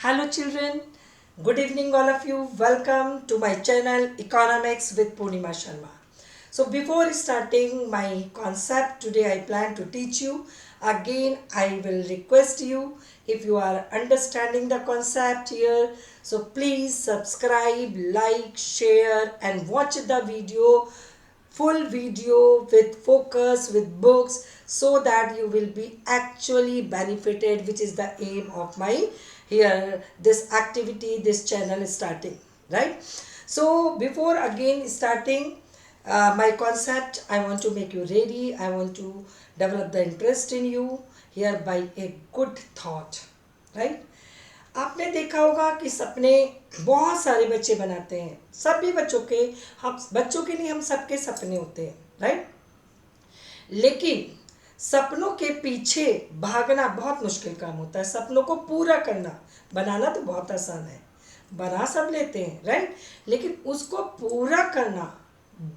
Hello children, good evening all of you. Welcome to my channel Economics with Purnima Sharma. So before starting my concept today I plan to teach you. Again I will request you if you are understanding the concept here. So please subscribe, like, share and watch the video full video with focus with books so that you will be actually benefited, which is the aim of my here this activity, this channel is starting, right? So before again starting my concept, I want to make you ready. I want to develop the interest in you here by a good thought, right? आपने देखा होगा कि सपने बहुत सारे बच्चे बनाते हैं, सभी बच्चों के, हम बच्चों के नहीं, हम सबके सपने होते हैं, राइट? लेकिन सपनों के पीछे भागना बहुत मुश्किल काम होता है। सपनों को पूरा करना, बनाना तो बहुत आसान है, बना सब लेते हैं, राइट? लेकिन उसको पूरा करना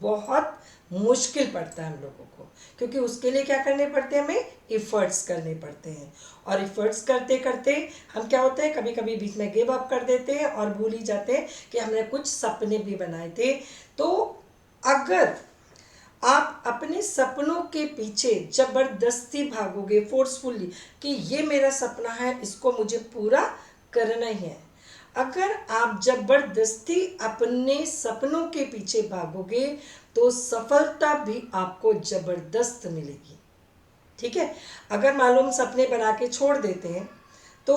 बहुत मुश्किल पड़ता है हम लोगों को, क्योंकि उसके लिए क्या करने पड़ते हैं, हमें इफ़र्ट्स करने पड़ते हैं। और इफ़र्ट्स करते करते हम क्या होते हैं, कभी कभी बीच में गिव अप कर देते हैं और भूल ही जाते हैं कि हमने कुछ सपने भी बनाए थे। तो अगर आप अपने सपनों के पीछे ज़बरदस्ती भागोगे, फोर्सफुली, कि ये मेरा सपना है, इसको मुझे पूरा करना ही है, अगर आप ज़बरदस्ती अपने सपनों के पीछे भागोगे तो सफलता भी आपको ज़बरदस्त मिलेगी, ठीक है? अगर मालूम सपने बना के छोड़ देते हैं तो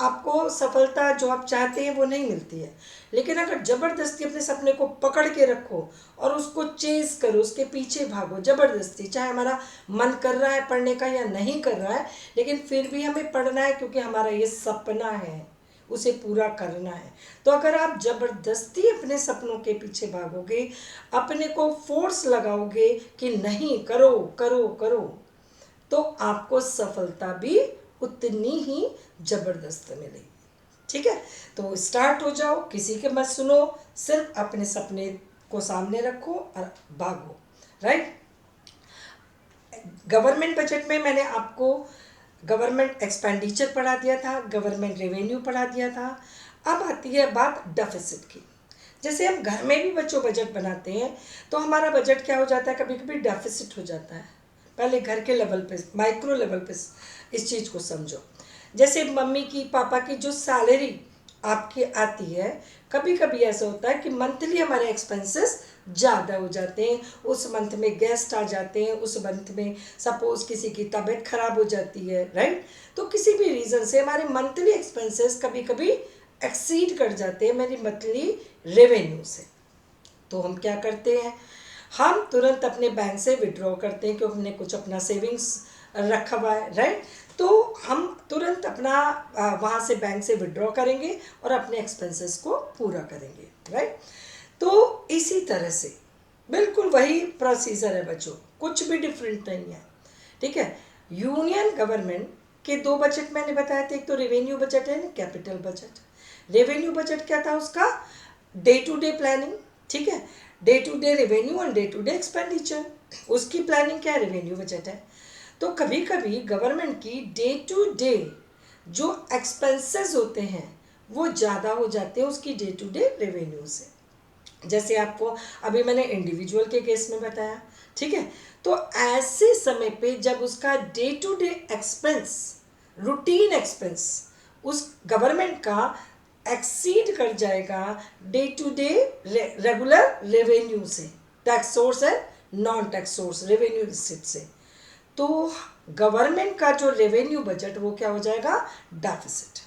आपको सफलता जो आप चाहते हैं वो नहीं मिलती है। लेकिन अगर ज़बरदस्ती अपने सपने को पकड़ के रखो और उसको चेज़ करो, उसके पीछे भागो ज़बरदस्ती, चाहे हमारा मन कर रहा है पढ़ने का या नहीं कर रहा है, लेकिन फिर भी हमें पढ़ना है क्योंकि हमारा ये सपना है, उसे पूरा करना है। तो अगर आप ज़बरदस्ती अपने सपनों के पीछे भागोगे, अपने को फोर्स लगाओगे कि नहीं, करो करो करो, तो आपको सफलता भी उतनी ही ज़बरदस्त मिलेगी, ठीक है? तो स्टार्ट हो जाओ, किसी के मत सुनो, सिर्फ अपने सपने को सामने रखो और भागो, राइट? गवर्नमेंट बजट में मैंने आपको गवर्नमेंट एक्सपेंडिचर पढ़ा दिया था, गवर्नमेंट रेवेन्यू पढ़ा दिया था। अब आती है बात डेफिसिट की। जैसे हम घर में भी बच्चों बजट बनाते हैं तो हमारा बजट क्या हो जाता है, कभी कभी डेफिसिट हो जाता है। पहले घर के लेवल पे, माइक्रो लेवल पे इस चीज़ को समझो। जैसे मम्मी की, पापा की जो सैलरी आपकी आती है, कभी कभी ऐसा होता है कि मंथली हमारे एक्सपेंसेस ज़्यादा हो जाते हैं, उस मंथ में गेस्ट आ जाते हैं, उस मंथ में सपोज़ किसी की तबीयत ख़राब हो जाती है, राइट? तो किसी भी रीज़न से हमारे मंथली एक्सपेंसेस कभी कभी एक्सीड कर जाते हैं मेरी मंथली रेवेन्यू से। तो हम क्या करते हैं, हम तुरंत अपने बैंक से विड्रॉ करते हैं क्योंकि हमने कुछ अपना सेविंग्स रखा हुआ है, राइट? तो हम तुरंत अपना वहाँ से बैंक से विड्रॉ करेंगे और अपने एक्सपेंसेस को पूरा करेंगे, राइट? तो इसी तरह से बिल्कुल वही प्रोसीजर है बच्चों, कुछ भी डिफरेंट नहीं है, ठीक है? यूनियन गवर्नमेंट के दो बजट मैंने बताए थे, एक तो रेवेन्यू बजट है ना, कैपिटल बजट। रेवेन्यू बजट क्या था उसका, डे टू डे प्लानिंग, ठीक है? डे टू डे रेवेन्यू और डे टू डे एक्सपेंडिचर, उसकी प्लानिंग क्या है, रेवेन्यू बजट है। तो कभी कभी गवर्नमेंट की डे टू डे जो एक्सपेंसेस होते हैं वो ज़्यादा हो जाते हैं उसकी डे टू डे रेवेन्यू से। जैसे आपको अभी मैंने इंडिविजुअल के केस में बताया, ठीक है? तो ऐसे समय पे जब उसका day to day expense, routine expense उस गवर्नमेंट का एक्सीड कर जाएगा day to day regular revenue से, टैक्स सोर्स है, non tax source revenue receipt से, तो गवर्नमेंट का जो रेवेन्यू बजट वो क्या हो जाएगा, डेफिसिट।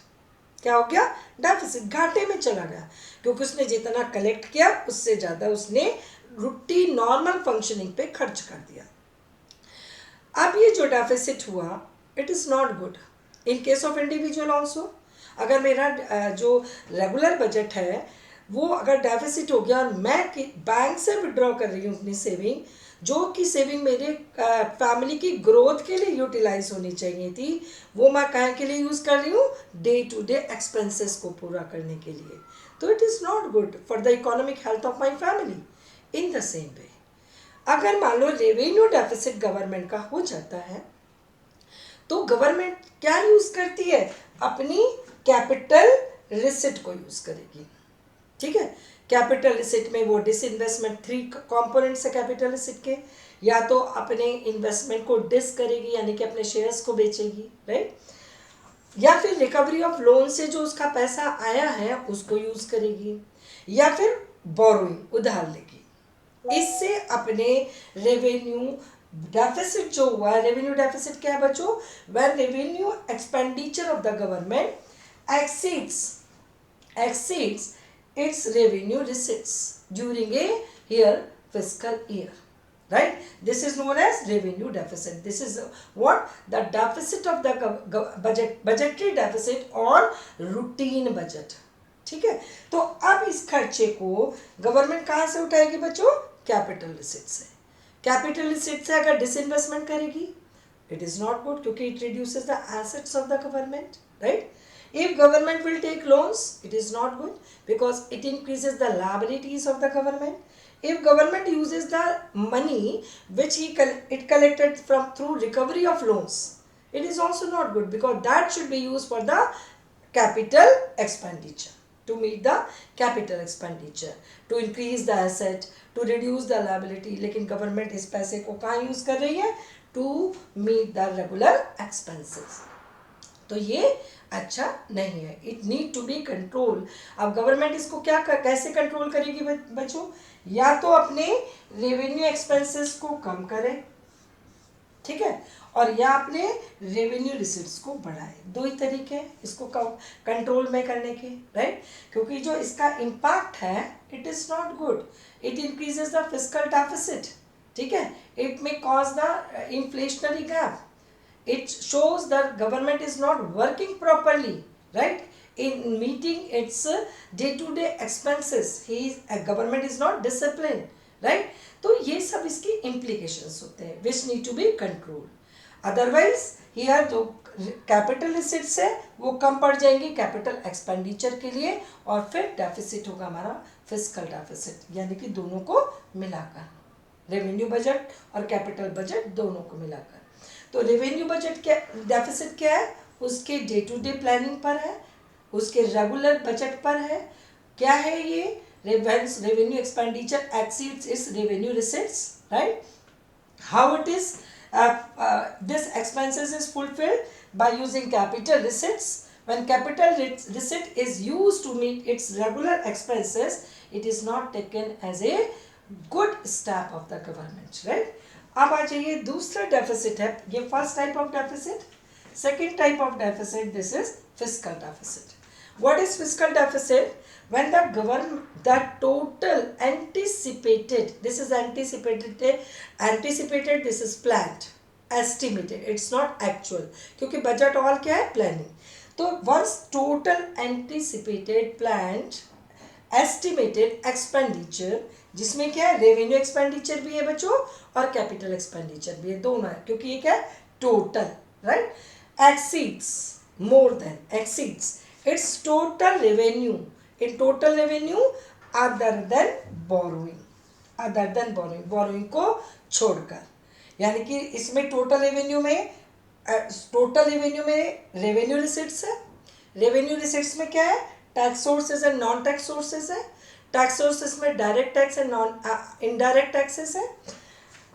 क्या हो गया, डेफिसिट, घाटे में चला गया, क्योंकि उसने जितना कलेक्ट किया उससे ज़्यादा उसने रूटीन नॉर्मल फंक्शनिंग पे खर्च कर दिया। अब ये जो डेफिसिट हुआ, it is not good in case of individual also. अगर मेरा जो रेगुलर बजट है वो अगर डेफिसिट हो गया और मैं बैंक से विड्रॉ कर रही हूँ अपनी सेविंग, जो कि सेविंग मेरे फैमिली की ग्रोथ के लिए यूटिलाइज होनी चाहिए थी, वो मैं कहाँ के लिए यूज़ कर रही हूँ, डे टू डे एक्सपेंसेस को पूरा करने के लिए। तो it is not good for the economic health of my family. In the same way अगर मान लो रेवेन्यू डेफिसिट गवर्नमेंट का हो जाता है तो गवर्नमेंट क्या यूज़ करती है, अपनी कैपिटल रिसिट को यूज करेगी। ठीक है, कैपिटल रिसिट में वो डिसइन्वेस्टमेंट, 3 कंपोनेंट्स है कैपिटल रिसिट के। या तो अपने इन्वेस्टमेंट को डिस करेगी यानी कि अपने शेयर्स को बेचेगी, राइट, या फिर रिकवरी ऑफ लोन से जो उसका पैसा आया है उसको यूज करेगी, या फिर बोरोइंग, उधार लेगी। इससे अपने रेवेन्यू डेफिसिट जो हुआ है, रेवेन्यू डेफिसिट क्या है बच्चों, when revenue expenditure of the government exceeds its revenue receipts during a year fiscal year, right? This is known as revenue deficit. This is what the deficit of the budgetary deficit on routine budget. ठीक है, तो अब इस खर्चे को government कहाँ से उठाएगी बच्चों, कैपिटल रिसिट से। कैपिटल रिसिट से अगर डिसइन्वेस्टमेंट करेगी, इट इज नॉट गुड, क्योंकि it reduces the assets of the government, right. If government will take loans, it is not good because it increases the liabilities of the government. If government uses the money which it collected from through recovery of loans, it is also not good because that should be used for the capital expenditure, to meet the capital expenditure, to increase the asset, to reduce the liability. लेकिन government इस पैसे को कहाँ use कर रही है, to meet the regular expenses. तो ये अच्छा नहीं है, it need to be control. अब गवर्नमेंट इसको कैसे कंट्रोल करेगी बच्चों, या तो अपने रेवेन्यू एक्सपेंसेस को कम करे, ठीक है, और या अपने रेवेन्यू रिसीट्स को बढ़ाए। दो ही तरीके हैं इसको कंट्रोल में करने के, राइट, क्योंकि जो इसका इम्पैक्ट है it is not good, it increases the fiscal deficit, ठीक है, it may cause the inflationary gap, it shows that government is not working properly, right, in meeting its day-to-day expenses. Government is not disciplined, right? तो ये सब इसकी implications होते हैं which need to be controlled. Otherwise here जो capital receipts है वो कम पड़ जाएंगी कैपिटल एक्सपेंडिचर के लिए, और फिर डेफिसिट होगा हमारा फिस्कल डेफिसिट, यानी कि दोनों को मिलाकर, रेवेन्यू बजट और कैपिटल बजट दोनों को मिलाकर। तो रेवेन्यू बजट क्या, डेफिसिट क्या है, उसके डे टू डे प्लानिंग पर है, उसके रेगुलर बजट पर है। क्या है ये, revenue expenditure exceeds its revenue receipts, right, how it is this expenses is fulfilled by using capital receipts. When capital receipt is used to meet its regular expenses, it is not taken as a good step of the government, right. अब आ जाइए दूसरा deficit है, ये first type of deficit. Second type of deficit, this is fiscal deficit. What is fiscal deficit, when the government the total anticipated, this is anticipated, this is planned, estimated, it's not actual, क्योंकि budget all क्या है, planning. तो once total anticipated, planned, estimated expenditure, जिसमें क्या है, revenue expenditure भी है बच्चों और कैपिटल एक्सपेंडिचर भी है, दोनों है, क्योंकि ये क्या है, total, right, exceeds, more than, exceeds its total revenue, in total revenue other than borrowing, other than borrowing, borrowing को छोड़कर, यानी कि इसमें टोटल रेवेन्यू में रेवेन्यू रिसिट्स है। रेवेन्यू रिसिट्स में क्या है, tax sources and non tax sources है। टैक्स सोर्सेज में direct tax and non indirect taxes है।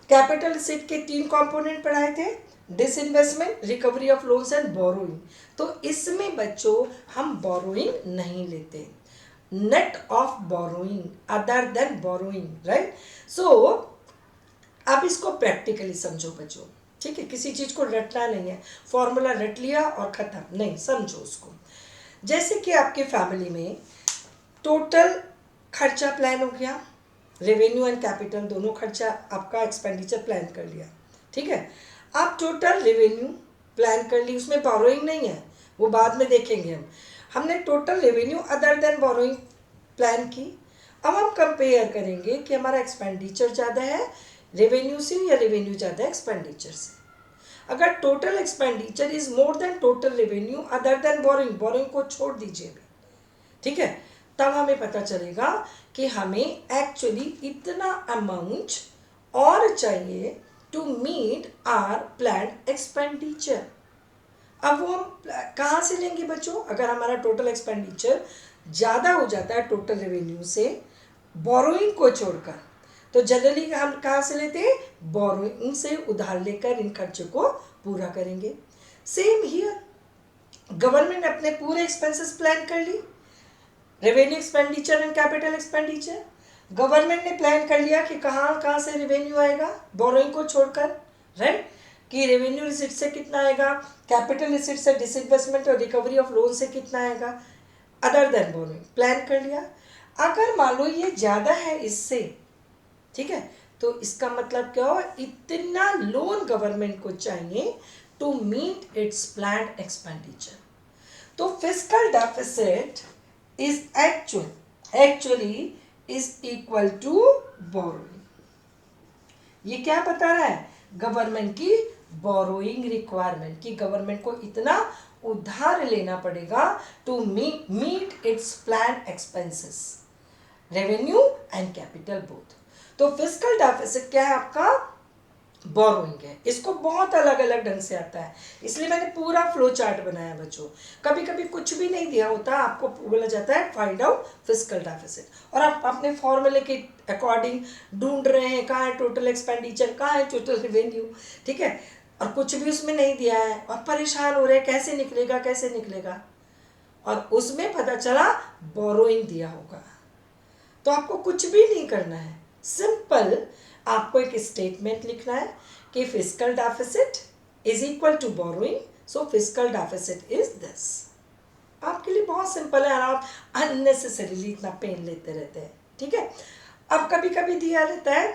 कैपिटल रिसिट के 3 कंपोनेंट पढ़ाए थे, disinvestment, recovery of loans and borrowing. तो इसमें बच्चों हम बोरोइंग नहीं लेते, net of borrowing, other than borrowing, right. So आप इसको प्रैक्टिकली समझो बच्चों, ठीक है, किसी चीज़ को रटना नहीं है, फॉर्मूला रट लिया और ख़त्म नहीं, समझो उसको। जैसे कि आपके फैमिली में टोटल खर्चा प्लान हो गया, रेवेन्यू एंड कैपिटल दोनों खर्चा आपका एक्सपेंडिचर प्लान कर लिया, ठीक है। आप टोटल रेवेन्यू प्लान कर ली, उसमें बोरोइंग नहीं है, वो बाद में देखेंगे हमने total revenue other than borrowing plan की। अब हम कंपेयर करेंगे कि हमारा एक्सपेंडिचर ज़्यादा है रेवेन्यू से या रेवेन्यू ज़्यादा है एक्सपेंडिचर से। अगर total expenditure is more than total revenue other than borrowing, borrowing को छोड़ दीजिए अभी, ठीक है, तब हमें पता चलेगा कि हमें एक्चुअली इतना अमाउंट और चाहिए to meet our planned expenditure. अब वो हम कहाँ से लेंगे बच्चों? अगर हमारा टोटल एक्सपेंडिचर ज़्यादा हो जाता है टोटल रेवेन्यू से बोरोइंग को छोड़कर, तो जनरली हम कहाँ से लेते हैं? बोरोइंग से उधार लेकर इन खर्चों को पूरा करेंगे। सेम हियर, गवर्नमेंट ने अपने पूरे एक्सपेंसेस प्लान कर ली, revenue expenditure and capital expenditure. Government ने प्लान कर लिया कि कहाँ कहाँ से रेवेन्यू आएगा बोरोइंग को छोड़कर, राइट, कि रेवेन्यू रिसिट से कितना आएगा, कैपिटल रिसिट से, डिसइन्वेस्टमेंट और रिकवरी ऑफ लोन से कितना आएगा, अदर देन बोरोइंग प्लान कर लिया। अगर मान लो ये ज़्यादा है इससे, ठीक है, तो इसका मतलब क्या हो, इतना लोन गवर्नमेंट को चाहिए to meet its planned expenditure. तो fiscal deficit is actually is equal to borrowing. ये क्या बता रहा है? गवर्नमेंट की बोरोइंग रिक्वायरमेंट, कि गवर्नमेंट को इतना उधार लेना पड़ेगा to meet its plan expenses, revenue and capital both. तो फिस्कल डेफिसिट क्या है? आपका बोरोइंग है। इसको बहुत अलग अलग ढंग से आता है, इसलिए मैंने पूरा फ्लो चार्ट बनाया बच्चों। कभी कभी कुछ भी नहीं दिया होता, आपको बोला जाता है फाइंड आउट फिस्कल डेफिसिट, और आप अपने फॉर्मूले के अकॉर्डिंग ढूंढ रहे हैं कहाँ है टोटल एक्सपेंडिचर, कहाँ है टोटल रेवेन्यू, ठीक है, और कुछ भी उसमें नहीं दिया है और परेशान हो रहे हैं कैसे निकलेगा कैसे निकलेगा, और उसमें पता चला बोरोइंग दिया होगा। तो आपको कुछ भी नहीं करना है, सिंपल आपको एक स्टेटमेंट लिखना है कि fiscal deficit is equal to borrowing, so fiscal deficit is this. आपके लिए बहुत सिंपल है, आप अननेसेसरीली इतना पेन लेते रहते हैं, ठीक है। अब कभी कभी दिया रहता है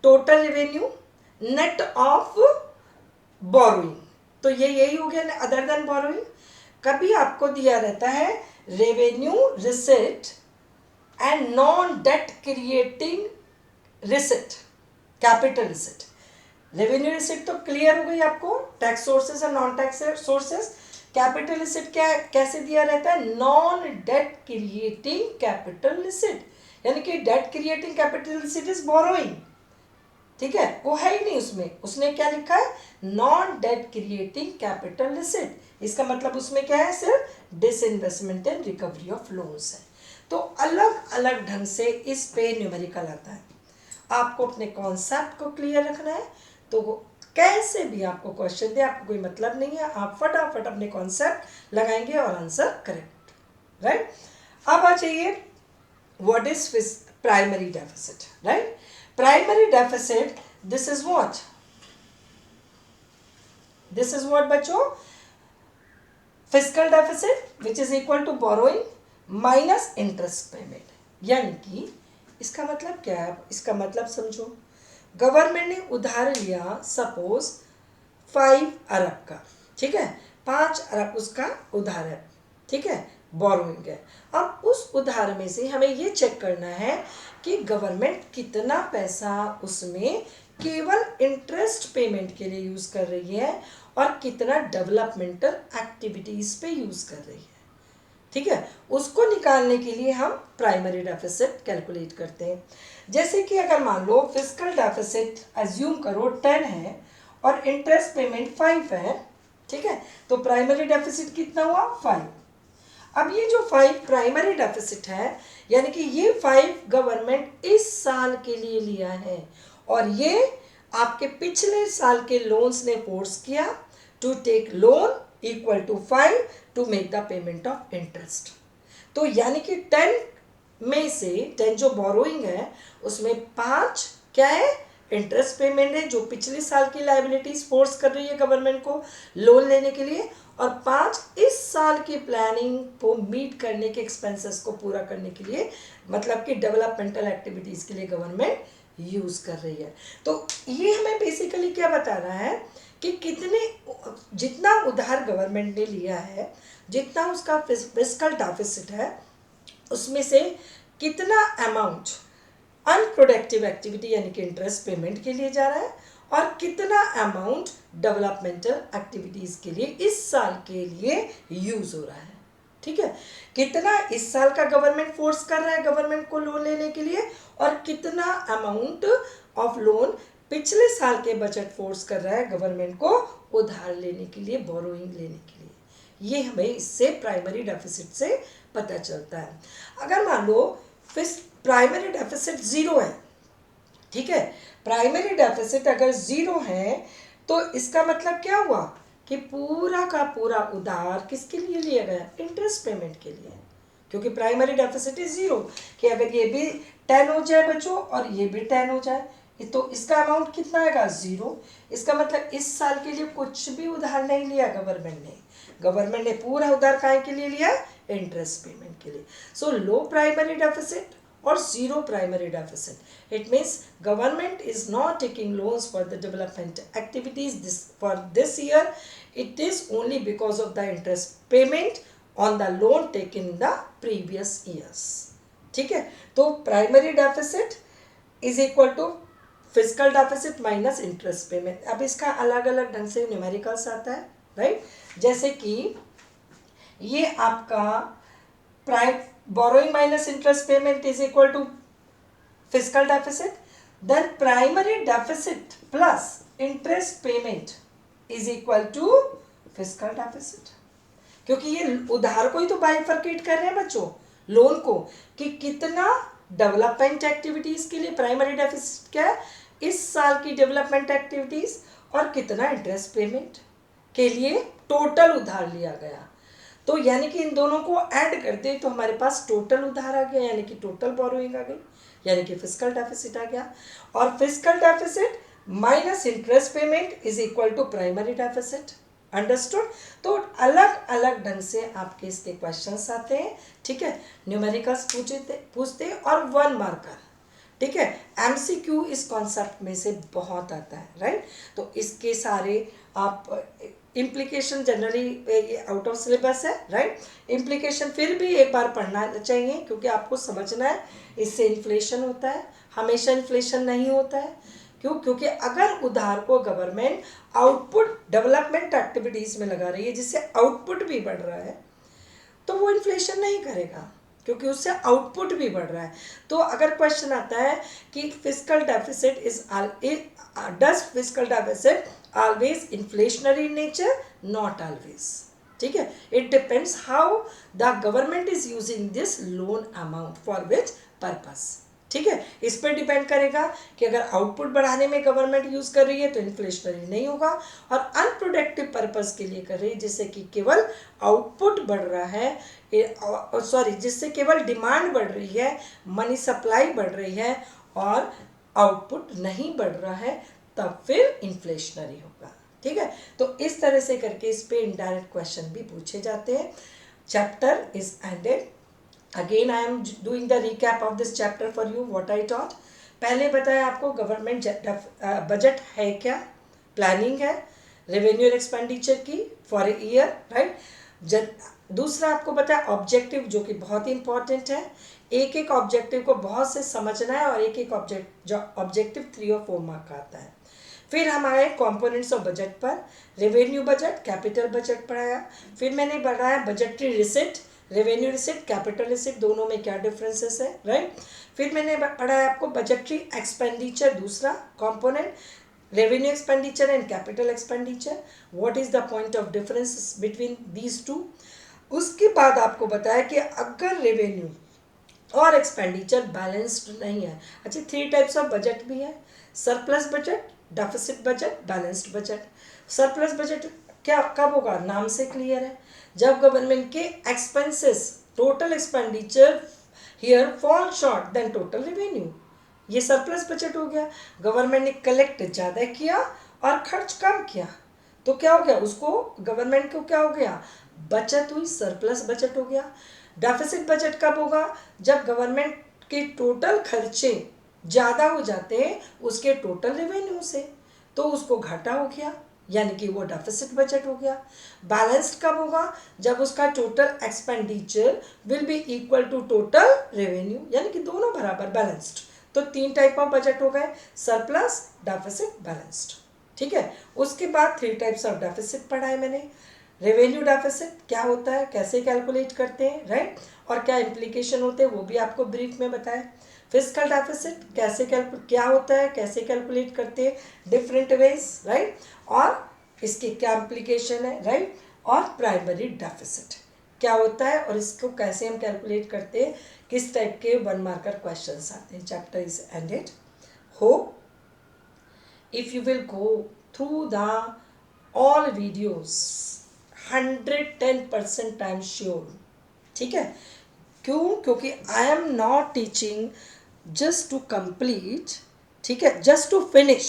total revenue net of borrowing, तो ये यही हो गया अदर देन बोरोइंग। कभी आपको दिया रहता है revenue receipt and non debt creating receipt, capital receipt. Revenue receipt तो क्लियर हो गई आपको, टैक्स सोर्सेस और non tax sources. Capital receipt क्या कैसे दिया रहता है? Non debt creating capital receipt, यानी कि debt creating capital receipt is borrowing, ठीक है, वो है ही नहीं उसमें, उसने क्या लिखा है? Non debt creating capital receipt. इसका मतलब उसमें क्या है? सिर्फ disinvestment and recovery of loans है। तो अलग अलग ढंग से इस पे न्यूमेरिकल आता है। आपको अपने कॉन्सेप्ट को क्लियर रखना है, तो कैसे भी आपको क्वेश्चन दे, आपको कोई मतलब नहीं है, आप फटाफट अपने कॉन्सेप्ट लगाएंगे और आंसर करेक्ट, राइट। अब आ जाइए what is primary deficit, right. Primary deficit this is what, this is what बच्चों, fiscal deficit which is equal to borrowing minus interest payment. यानी कि इसका मतलब क्या है? इसका मतलब समझो, गवर्नमेंट ने उधार लिया सपोज 5 अरब का, ठीक है, 5 अरब उसका उधार है, ठीक है, बोरोइंग है। अब उस उधार में से हमें ये चेक करना है कि गवर्नमेंट कितना पैसा उसमें केवल इंटरेस्ट पेमेंट के लिए यूज़ कर रही है और कितना डेवलपमेंटल एक्टिविटीज़ पे यूज़ कर रही है, ठीक है। उसको निकालने के लिए हम प्राइमरी डेफिसिट कैलकुलेट करते हैं। जैसे कि अगर मान लो फिस्कल डेफिसिट अज्यूम करो 10 है और इंटरेस्ट पेमेंट 5 है, ठीक है, तो प्राइमरी डेफिसिट कितना हुआ? 5। अब ये जो 5 प्राइमरी डेफिसिट है, यानी कि ये 5 गवर्नमेंट इस साल के लिए लिया है और ये आपके पिछले साल के लोन्स ने फोर्स किया to take loan equal to 5 to make the payment of interest. तो यानी कि 10 में से 10 जो बोरोइंग है उसमें 5 क्या है? इंटरेस्ट पेमेंट है, जो पिछले साल की लायबिलिटीज फोर्स कर रही है गवर्नमेंट को लोन लेने के लिए, और 5 इस साल की प्लानिंग को मीट करने के एक्सपेंसेस को पूरा करने के लिए, मतलब कि डेवलपमेंटल एक्टिविटीज़ के लिए गवर्नमेंट यूज़ कर रही है। तो ये हमें बेसिकली क्या बता रहा है कि कितने, जितना उधार गवर्नमेंट ने लिया है, जितना उसका फिस्कल डेफिसिट है, उसमें से कितना अमाउंट अनप्रोडक्टिव एक्टिविटी यानी कि इंटरेस्ट पेमेंट के लिए जा रहा है और कितना अमाउंट डेवलपमेंटल एक्टिविटीज़ के लिए इस साल के लिए यूज़ हो रहा है, ठीक है। कितना इस साल का गवर्नमेंट फोर्स कर रहा है गवर्नमेंट को लोन लेने के लिए, और कितना अमाउंट ऑफ लोन पिछले साल के बजट फोर्स कर रहा है गवर्नमेंट को उधार लेने के लिए, बोरोइंग लेने के लिए। ये हमें इससे प्राइमरी डेफिसिट से पता चलता है। अगर मान लो प्राइमरी डेफिसिट ज़ीरो है, ठीक है, प्राइमरी डेफिसिट अगर ज़ीरो है तो इसका मतलब क्या हुआ कि पूरा का पूरा उधार किसके लिए लिया गया, इंटरेस्ट पेमेंट के लिए, क्योंकि प्राइमरी डेफिसिट इज ज़ीरो, कि अगर ये भी 10 हो जाए बच्चों और ये भी 10 हो जाए तो इसका अमाउंट कितना आएगा, ज़ीरो। इसका मतलब इस साल के लिए कुछ भी उधार नहीं लिया गवर्नमेंट ने पूरा उधार काहे के लिए लिया, इंटरेस्ट पेमेंट के लिए। So low primary deficit or zero primary deficit. It means government is not taking loans for the development activities for this year. It is only because of the interest payment on the loan taken in the previous years. ठीक है, तो primary deficit is equal to physical deficit minus interest payment. अब इसका अलग अलग ढंग से numericals आता है, राइट। जैसे कि ये आपका borrowing minus interest payment is equal to fiscal deficit, then primary deficit plus interest payment is equal to fiscal deficit। क्योंकि ये उधार को ही तो बाइफरकेट कर रहे हैं बच्चों, लोन को, कि कितना डेवलपमेंट एक्टिविटीज के लिए प्राइमरी डेफिसिट क्या है, इस साल की डेवलपमेंट एक्टिविटीज, और कितना इंटरेस्ट पेमेंट के लिए टोटल उधार लिया गया। तो यानी कि इन दोनों को ऐड करते तो हमारे पास टोटल उधार आ गया, यानी कि टोटल बोरोइंग आ गई, यानी कि फिजिकल डेफिसिट आ गया। और physical deficit minus interest payment is equal to primary deficit. Understood. तो अलग अलग ढंग से आपके इसके क्वेश्चंस आते हैं, ठीक है, न्यूमेरिकल्स पूछते हैं और 1 मार्कर, ठीक है। एमसीक्यू इस कॉन्सेप्ट में से बहुत आता है, राइट। तो इसके सारे आप implication generally out of syllabus है, राइट। इम्प्लीकेशन फिर भी एक बार पढ़ना चाहिए, क्योंकि आपको समझना है इससे इन्फ्लेशन होता है, हमेशा इन्फ्लेशन नहीं होता है। क्यों? क्योंकि अगर उधार को गवर्नमेंट आउटपुट डेवलपमेंट एक्टिविटीज़ में लगा रही है, जिससे आउटपुट भी बढ़ रहा है, तो वो इन्फ्लेशन नहीं करेगा, क्योंकि उससे आउटपुट भी बढ़ रहा है। तो अगर क्वेश्चन आता है कि physical deficit does physical deficit always inflationary in nature, not always, ठीक है। It depends how the government is using this loan amount for which purpose, ठीक है। इस पर डिपेंड करेगा कि अगर आउटपुट बढ़ाने में गवर्नमेंट यूज कर रही है तो इन्फ्लेशनरी नहीं होगा, और अनप्रोडक्टिव पर्पस के लिए कर रही है, जिससे कि केवल आउटपुट बढ़ रहा है, जिससे केवल डिमांड बढ़ रही है, मनी सप्लाई बढ़ रही है और आउटपुट नहीं बढ़ रहा है, तब फिर इन्फ्लेशनरी होगा, ठीक है। तो इस तरह से करके इस पे इनडायरेक्ट क्वेश्चन भी पूछे जाते हैं। Chapter is ended. Again I am doing the recap of this chapter for you what I taught. पहले बताया आपको गवर्नमेंट बजट है क्या, प्लानिंग है रेवेन्यू और एक्सपेंडिचर की फॉर ए ईयर, राइट। दूसरा आपको बताया ऑब्जेक्टिव, जो कि बहुत ही इंपॉर्टेंट है। एक एक ऑब्जेक्टिव को बहुत से समझना है, और एक एक ऑब्जेक्टिव 3 और 4 मार्क का आता है। फिर हम आए कॉम्पोनेंट्स ऑफ बजट पर, रेवेन्यू बजट, कैपिटल बजट पढ़ाया। फिर मैंने बढ़ाया budgetary receipt, revenue receipt, capital receipt, दोनों में क्या डिफरेंसेस है, राइट। फिर मैंने पढ़ाया आपको बजटरी एक्सपेंडिचर, दूसरा component, revenue expenditure and capital expenditure, what is the point of difference between these two. उसके बाद आपको बताया कि अगर रेवेन्यू और एक्सपेंडिचर बैलेंस्ड नहीं है, अच्छा 3 टाइप्स ऑफ बजट भी है, surplus budget, deficit budget, balanced budget. Surplus budget क्या कब होगा, नाम से क्लियर है, जब गवर्नमेंट के expenses, total expenditure here fall short than total revenue, ये सरप्लस बजट हो गया। गवर्नमेंट ने कलेक्ट ज़्यादा किया और खर्च कम किया, तो क्या हो गया, उसको गवर्नमेंट को क्या हो गया, बचत हुई, सरप्लस बजट हो गया। डेफिसिट बजट कब होगा, जब गवर्नमेंट के टोटल खर्चे ज़्यादा हो जाते हैं उसके टोटल रेवेन्यू से, तो उसको घाटा हो गया, यानी कि वो डेफिसिट बजट हो गया। बैलेंस्ड कब होगा, जब उसका total expenditure will be equal to total revenue, यानी कि दोनों बराबर बैलेंस्ड। तो 3 टाइप ऑफ बजट हो गए, सरप्लस, डेफिसिट, बैलेंस्ड, ठीक है। उसके बाद 3 टाइप्स ऑफ डेफिसिट पढ़ाए मैंने। रेवेन्यू डेफिसिट क्या होता है, कैसे कैलकुलेट करते हैं, राइट, और क्या इम्प्लीकेशन होते हैं वो भी आपको ब्रीफ में बताया। फिजिकल डेफिसिट क्या होता है, कैसे कैलकुलेट करते हैं, डिफरेंट वेज, राइट। और इसके क्या इम्प्लीकेशन है, राइट। और प्राइमरी डेफिसिट क्या होता है और इसको कैसे हम कैलकुलेट करते हैं, किस टाइप के 1 मार्कर क्वेश्चंस आते हैं। Chapter is ended. Hope if you will go through the all videos 110% I am sure, ठीक है। क्यों? क्योंकि I am not teaching just to complete, ठीक है, just to finish.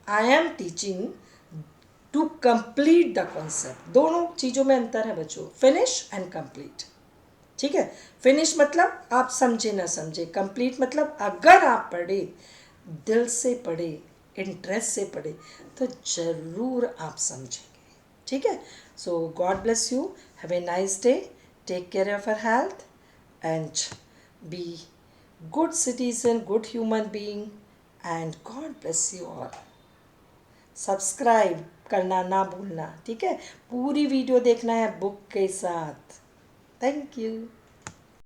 I am teaching to complete the concept. दोनों चीज़ों में अंतर है बच्चों, फिनिश एंड कंप्लीट, ठीक है। फिनिश मतलब आप समझे ना समझे, कंप्लीट मतलब अगर आप पढ़े, दिल से पढ़े, इंटरेस्ट से पढ़े, तो ज़रूर आप समझेंगे, ठीक है। So God bless you, have a nice day, take care of your health and be good citizen, good human being, and God bless you all. Subscribe करना ना भूलना, ठीक है। पूरी वीडियो देखना है बुक के साथ। Thank you.